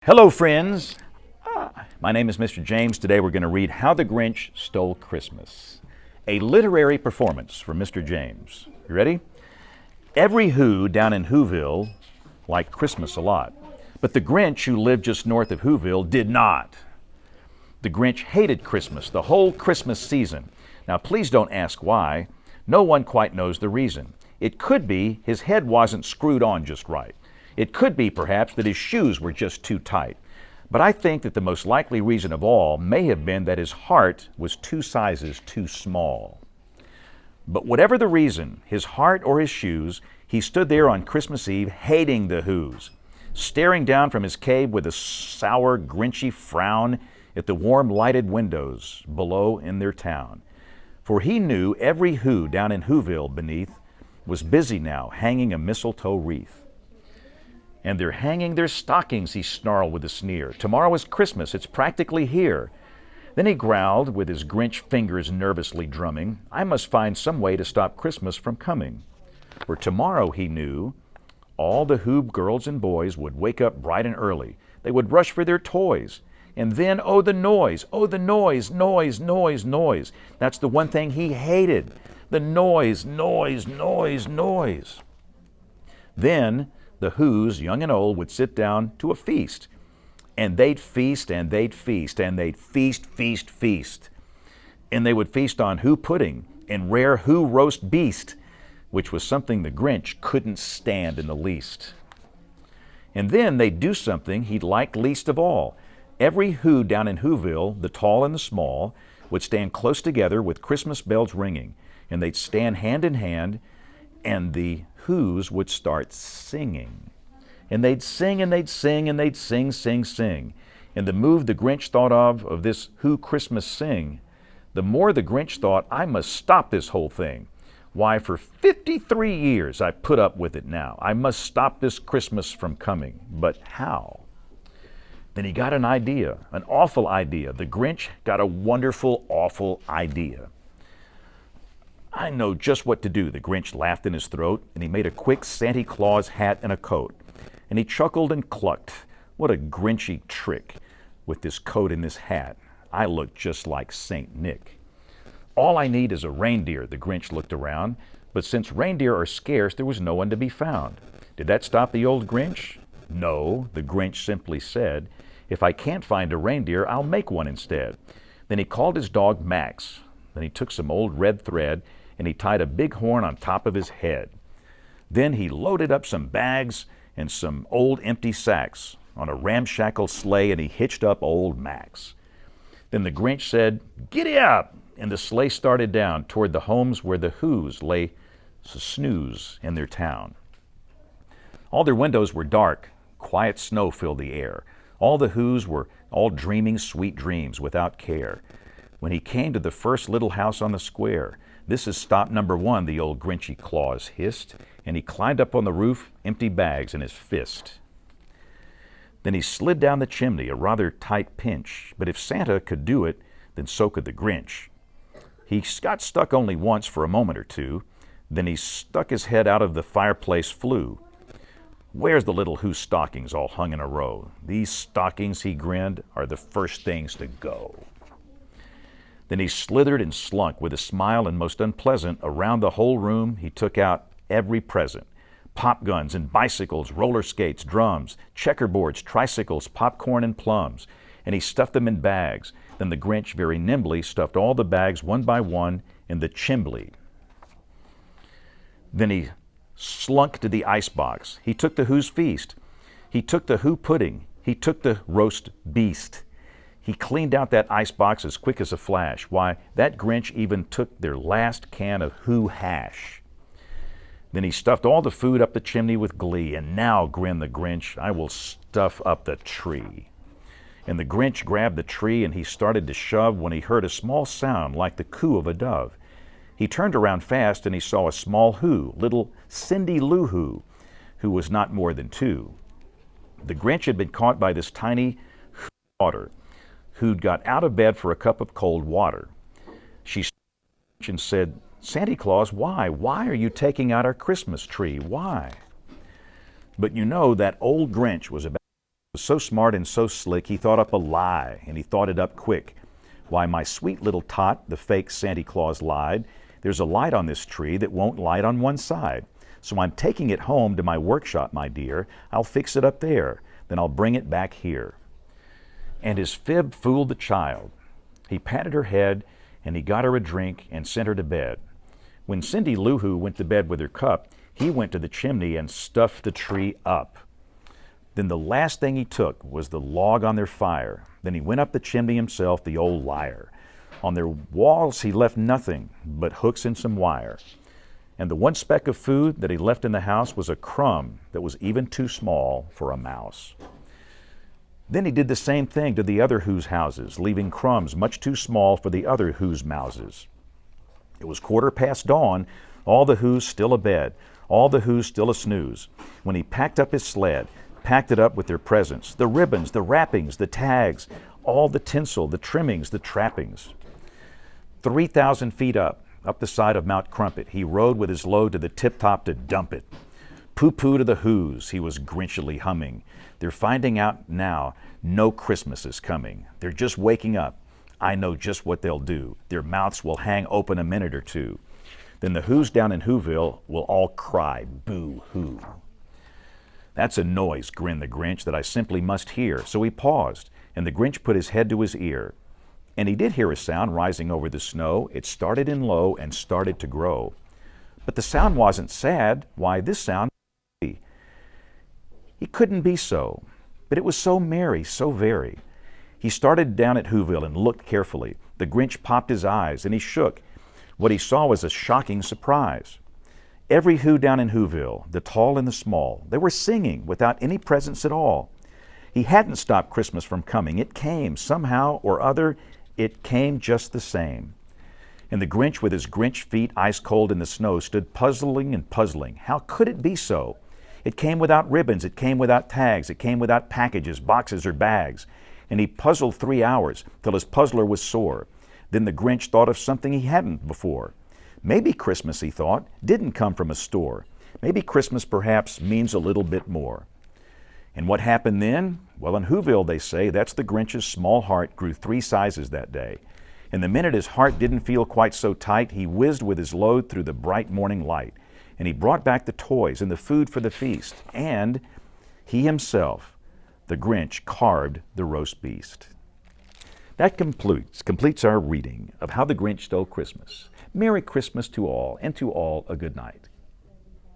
Hello, friends. My name is Mr. James. Today we're going to read How the Grinch Stole Christmas, a literary performance from Mr. James. You ready? Every Who down in Whoville liked Christmas a lot, but the Grinch who lived just north of Whoville did not. The Grinch hated Christmas, the whole Christmas season. Now, please don't ask why. No one quite knows the reason. It could be his head wasn't screwed on just right. It could be, perhaps, that his shoes were just too tight. But I think that the most likely reason of all may have been that his heart was 2 sizes too small. But whatever the reason, his heart or his shoes, he stood there on Christmas Eve hating the Whos, staring down from his cave with a sour, grinchy frown at the warm lighted windows below in their town. For he knew every Who down in Whoville beneath was busy now hanging a mistletoe wreath. And they're hanging their stockings, he snarled with a sneer. Tomorrow is Christmas, it's practically here. Then he growled, with his Grinch fingers nervously drumming, I must find some way to stop Christmas from coming. For tomorrow, he knew, all the Who girls and boys would wake up bright and early. They would rush for their toys. And then, oh, the noise, noise, noise. That's the one thing he hated. The noise. Then, the Whos, young and old, would sit down to a feast. And they'd feast, and they'd feast, and they'd feast. And they would feast on Who pudding and rare Who roast beast, which was something the Grinch couldn't stand in the least. And then they'd do something he'd like least of all. Every Who down in Whoville, the tall and the small, would stand close together with Christmas bells ringing, and they'd stand hand in hand, and the Whos would start singing. And they'd sing and they'd sing and they'd sing. And the move the Grinch thought of this Who Christmas sing, the more the Grinch thought, I must stop this whole thing. Why, for 53 years I've put up with it now. I must stop this Christmas from coming. But how? Then he got an idea, an awful idea. The Grinch got a wonderful, awful idea. I know just what to do, the Grinch laughed in his throat, and he made a quick Santa Claus hat and a coat. And he chuckled and clucked. What a Grinchy trick with this coat and this hat. I look just like Saint Nick. All I need is a reindeer, the Grinch looked around, but since reindeer are scarce, there was no one to be found. Did that stop the old Grinch? No, the Grinch simply said, if I can't find a reindeer, I'll make one instead. Then he called his dog Max. Then he took some old red thread and he tied a big horn on top of his head. Then he loaded up some bags and some old empty sacks on a ramshackle sleigh, and he hitched up old Max. Then the Grinch said, "Giddy up!" And the sleigh started down toward the homes where the Whos lay snooze in their town. All their windows were dark. Quiet snow filled the air. All the Whos were all dreaming sweet dreams without care. When he came to the first little house on the square, this is stop number 1, the old Grinchy Claus hissed, and he climbed up on the roof, empty bags in his fist. Then he slid down the chimney, a rather tight pinch, but if Santa could do it, then so could the Grinch. He got stuck only once for a moment or two, then he stuck his head out of the fireplace flue. Where's the little Who stockings all hung in a row? These stockings, he grinned, are the first things to go. Then he slithered and slunk with a smile and most unpleasant. Around the whole room he took out every present. Pop guns and bicycles, roller skates, drums, checkerboards, tricycles, popcorn and plums. And he stuffed them in bags. Then the Grinch very nimbly stuffed all the bags one by one in the chimbley. Then he slunk to the icebox. He took the Who's feast. He took the Who pudding. He took the roast beast. He cleaned out that icebox as quick as a flash. Why, that Grinch even took their last can of Who hash. Then he stuffed all the food up the chimney with glee. And now, grinned the Grinch, I will stuff up the tree. And the Grinch grabbed the tree and he started to shove when he heard a small sound like the coo of a dove. He turned around fast and he saw a small Who, little Cindy Lou who was not more than 2. The Grinch had been caught by this tiny Who daughter, who'd got out of bed for a cup of cold water. She stopped and said, Santa Claus, why? Why are you taking out our Christmas tree? Why? But you know that old Grinch was about Was so smart and so slick, he thought up a lie, and he thought it up quick. Why, my sweet little tot, the fake Santa Claus lied. There's a light on this tree that won't light on one side. So I'm taking it home to my workshop, my dear. I'll fix it up there. Then I'll bring it back here. And his fib fooled the child. He patted her head, and he got her a drink and sent her to bed. When Cindy Lou Who went to bed with her cup, he went to the chimney and stuffed the tree up. Then the last thing he took was the log on their fire. Then he went up the chimney himself, the old liar. On their walls he left nothing but hooks and some wire. And the one speck of food that he left in the house was a crumb that was even too small for a mouse. Then he did the same thing to the other Who's houses, leaving crumbs much too small for the other Who's mouses. It was 1/4 dawn, all the Who's still abed, all the Who's still a snooze, when he packed up his sled, packed it up with their presents, the ribbons, the wrappings, the tags, all the tinsel, the trimmings, the trappings. 3,000 feet up the side of Mount Crumpet, he rode with his load to the tip-top to dump it. Pooh-pooh to the Who's, he was grinchily humming. They're finding out now no Christmas is coming. They're just waking up. I know just what they'll do. Their mouths will hang open a minute or two. Then the Who's down in Whoville will all cry, boo-hoo. That's a noise, grinned the Grinch, that I simply must hear. So he paused, and the Grinch put his head to his ear. And he did hear a sound rising over the snow. It started in low and started to grow. But the sound wasn't sad. Why, this sound, he couldn't be so. But it was so merry, so very. He started down at Whoville and looked carefully. The Grinch popped his eyes, and he shook. What he saw was a shocking surprise. Every Who down in Whoville, the tall and the small, they were singing without any presents at all. He hadn't stopped Christmas from coming. It came, somehow or other, it came just the same. And the Grinch, with his Grinch feet ice cold in the snow, stood puzzling and puzzling. How could it be so? It came without ribbons, it came without tags, it came without packages, boxes, or bags. And he puzzled 3 hours, till his puzzler was sore. Then the Grinch thought of something he hadn't before. Maybe Christmas, he thought, didn't come from a store. Maybe Christmas perhaps means a little bit more. And what happened then? Well, in Whoville, they say, that's the Grinch's small heart grew 3 sizes that day. And the minute his heart didn't feel quite so tight, he whizzed with his load through the bright morning light. And he brought back the toys and the food for the feast. And he himself, the Grinch, carved the roast beast. That completes our reading of How the Grinch Stole Christmas. Merry Christmas to all, and to all a good night.